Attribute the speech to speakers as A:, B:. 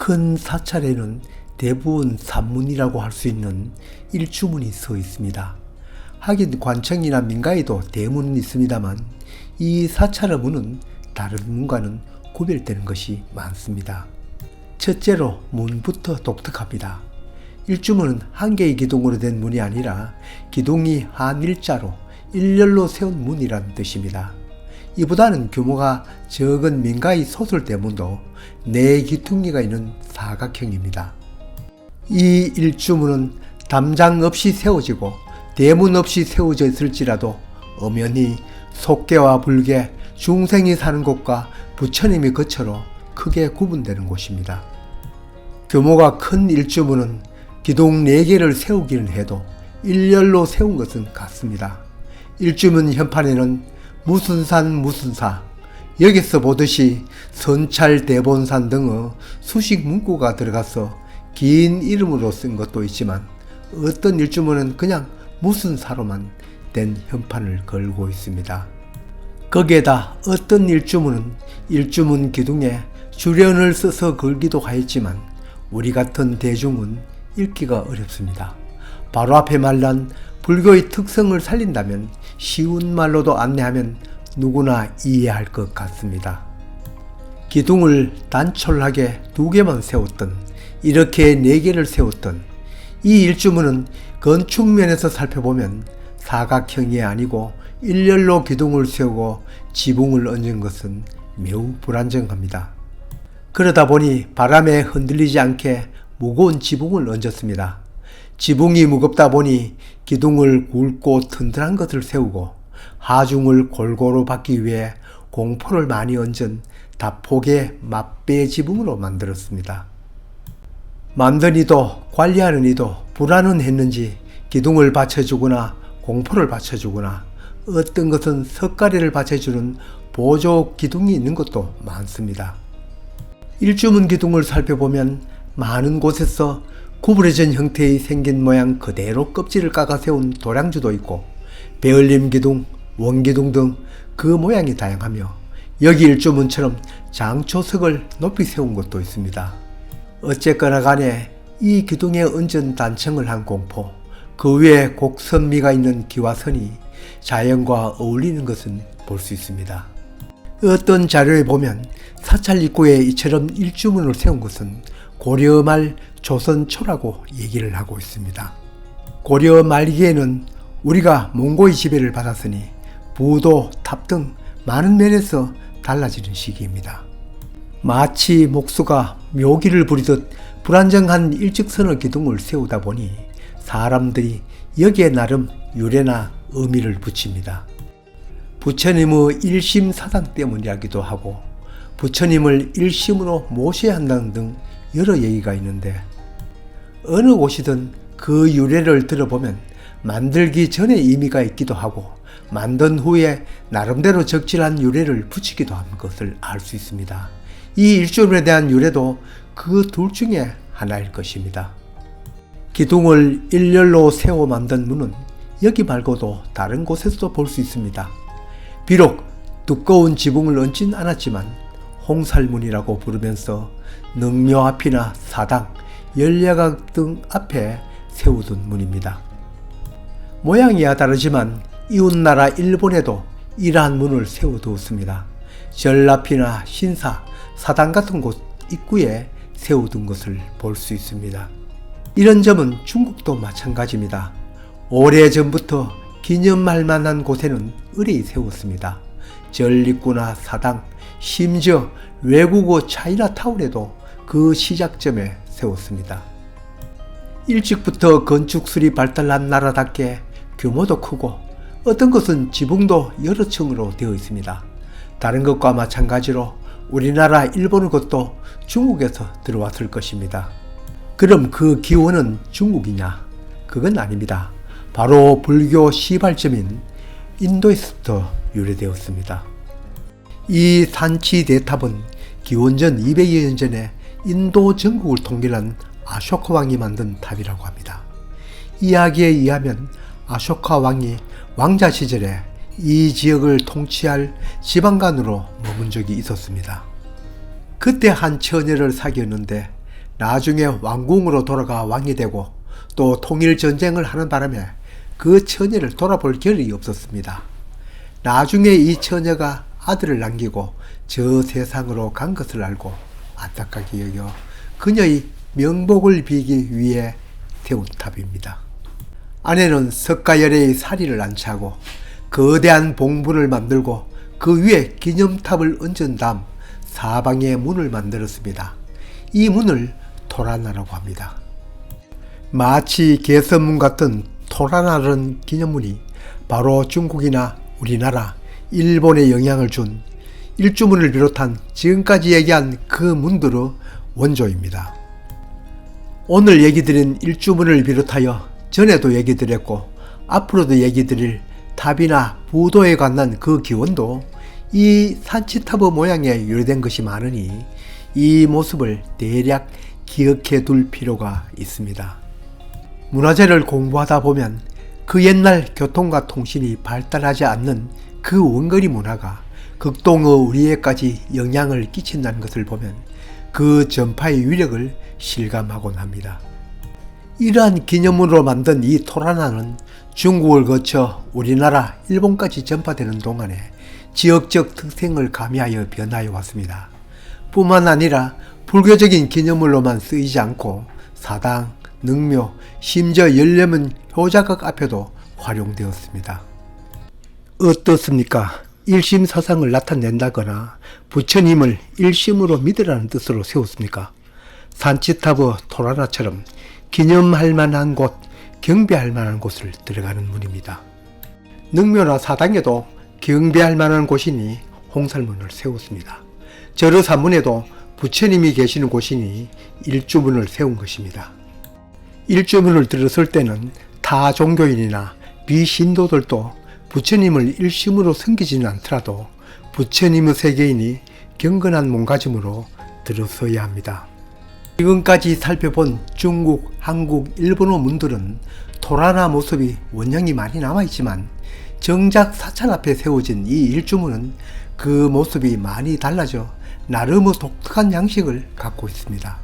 A: 큰 사찰에는 대부분 산문이라고 할 수 있는 일주문이 서 있습니다. 하긴 관청이나 민가에도 대문은 있습니다만 이 사찰의 문은 다른 문과는 구별되는 것이 많습니다. 첫째로 문부터 독특합니다. 일주문은 한 개의 기둥으로 된 문이 아니라 기둥이 한일자로 일렬로 세운 문이라는 뜻입니다. 이보다는 규모가 적은 민가의 소설 대문도 4기둥이가 있는 사각형입니다. 이 일주문은 담장 없이 세워지고 대문 없이 세워져 있을지라도 엄연히 속계와 불계, 중생이 사는 곳과 부처님의 거처로 크게 구분되는 곳입니다. 규모가 큰 일주문은 기둥 4개를 세우기는 해도 일렬로 세운 것은 같습니다. 일주문 현판에는 무슨 산 무슨 사, 여기서 보듯이 선찰 대본산 등의 수식 문구가 들어가서 긴 이름으로 쓴 것도 있지만 어떤 일주문은 그냥 무슨 사로만 된 현판을 걸고 있습니다. 거기에다 어떤 일주문은 일주문 기둥에 주련을 써서 걸기도 하였지만 우리 같은 대중은 읽기가 어렵습니다. 바로 앞에 말란 불교의 특성을 살린다면 쉬운 말로도 안내하면 누구나 이해할 것 같습니다. 기둥을 단촐하게 2개만 세웠던, 이렇게 4개를 세웠던 이 일주문은 건축면에서 살펴보면 사각형이 아니고 일렬로 기둥을 세우고 지붕을 얹은 것은 매우 불안정합니다. 그러다 보니 바람에 흔들리지 않게 무거운 지붕을 얹었습니다. 지붕이 무겁다 보니 기둥을 굵고 튼튼한 것을 세우고 하중을 골고루 받기 위해 공포를 많이 얹은 다폭의 맞배 지붕으로 만들었습니다. 만든 이도 관리하는 이도 불안은 했는지 기둥을 받쳐주거나 공포를 받쳐주거나 어떤 것은 석가래를 받쳐주는 보조 기둥이 있는 것도 많습니다. 일주문 기둥을 살펴보면 많은 곳에서 구부러진 형태의 생긴 모양 그대로 껍질을 깎아 세운 도량주도 있고 배을림 기둥, 원기둥 등 그 모양이 다양하며 여기 일주문처럼 장초석을 높이 세운 것도 있습니다. 어쨌거나 간에 이 기둥에 얹은 단청을 한 공포, 그 위에 곡선미가 있는 기와선이 자연과 어울리는 것은 볼 수 있습니다. 어떤 자료에 보면 사찰 입구에 이처럼 일주문을 세운 것은 고려 말 조선 초라고 얘기를 하고 있습니다. 고려 말기에는 우리가 몽고의 지배를 받았으니 부도, 탑 등 많은 면에서 달라지는 시기입니다. 마치 목수가 묘기를 부리듯 불안정한 일직선의 기둥을 세우다 보니 사람들이 여기에 나름 유래나 의미를 붙입니다. 부처님의 일심사상 때문이라기도 하고 부처님을 일심으로 모셔야 한다는 등 여러 얘기가 있는데 어느 곳이든 그 유래를 들어보면 만들기 전에 의미가 있기도 하고 만든 후에 나름대로 적절한 유래를 붙이기도 한 것을 알 수 있습니다. 이 일주문에 대한 유래도 그 둘 중에 하나일 것입니다. 기둥을 일렬로 세워 만든 문은 여기 말고도 다른 곳에서도 볼 수 있습니다. 비록 두꺼운 지붕을 얹진 않았지만 홍살문이라고 부르면서 능묘 앞이나 사당, 열야각 등 앞에 세우던 문입니다. 모양이야 다르지만 이웃나라 일본에도 이러한 문을 세워두었습니다. 절 앞이나 신사, 사당 같은 곳 입구에 세워둔 것을 볼 수 있습니다. 이런 점은 중국도 마찬가지입니다. 오래전부터 기념할 만한 곳에는 의뢰이 세웠습니다. 절 입구나 사당, 심지어 외국어 차이나타운에도 그 시작점에 세웠습니다. 일찍부터 건축술이 발달한 나라답게 규모도 크고 어떤 것은 지붕도 여러 층으로 되어 있습니다. 다른 것과 마찬가지로 우리나라 일본의 것도 중국에서 들어왔을 것입니다. 그럼 그 기원은 중국이냐? 그건 아닙니다. 바로 불교 시발점인 인도에서부터 유래되었습니다. 이 산치대탑은 기원전 200여 년 전에 인도 전국을 통일한 아쇼카 왕이 만든 탑이라고 합니다. 이야기에 의하면 아쇼카 왕이 왕자 시절에 이 지역을 통치할 지방관으로 머문 적이 있었습니다. 그때 한 처녀를 사귀었는데 나중에 왕궁으로 돌아가 왕이 되고 또 통일전쟁을 하는 바람에 그 처녀를 돌아볼 겨를이 없었습니다. 나중에 이 처녀가 아들을 남기고 저 세상으로 간 것을 알고 안타깝게 여겨 그녀의 명복을 비기 위해 세운 탑입니다. 아내는 석가열애의 사리를 안치하고 거대한 봉분을 만들고 그 위에 기념탑을 얹은 다음 사방에 문을 만들었습니다. 이 문을 토라나라고 합니다. 마치 개선문 같은 토라나라는 기념문이 바로 중국이나 우리나라, 일본에 영향을 준 일주문을 비롯한 지금까지 얘기한 그 문들의 원조입니다. 오늘 얘기드린 일주문을 비롯하여 전에도 얘기드렸고 앞으로도 얘기드릴 탑이나 부도에 관한 그 기원도 이 산치탑의 모양에 유래된 것이 많으니 이 모습을 대략 기억해 둘 필요가 있습니다. 문화재를 공부하다 보면 그 옛날 교통과 통신이 발달하지 않는 그 원거리 문화가 극동의 우리에까지 영향을 끼친다는 것을 보면 그 전파의 위력을 실감하곤 합니다. 이러한 기념문으로 만든 이 토라나는 중국을 거쳐 우리나라, 일본까지 전파되는 동안에 지역적 특성을 가미하여 변화해 왔습니다. 뿐만 아니라 불교적인 기념물로만 쓰이지 않고 사당, 능묘, 심지어 열려면 효자각 앞에도 활용되었습니다. 어떻습니까? 일심사상을 나타낸다거나 부처님을 일심으로 믿으라는 뜻으로 세웠습니까? 산치탑의 토라나처럼 기념할 만한 곳, 경배할 만한 곳을 들어가는 문입니다. 능묘나 사당에도 경배할 만한 곳이니 홍살문을 세웠습니다. 절의산문에도 부처님이 계시는 곳이니 일주문을 세운 것입니다. 일주문을 들었을 때는 타 종교인이나 비신도들도 부처님을 일심으로 섬기지는 않더라도 부처님의 세계이니 경건한 몸가짐으로 들었어야 합니다. 지금까지 살펴본 중국, 한국, 일본어 문들은 토라나 모습이 원형이 많이 남아있지만 정작 사찰 앞에 세워진 이 일주문은 그 모습이 많이 달라져 나름의 독특한 양식을 갖고 있습니다.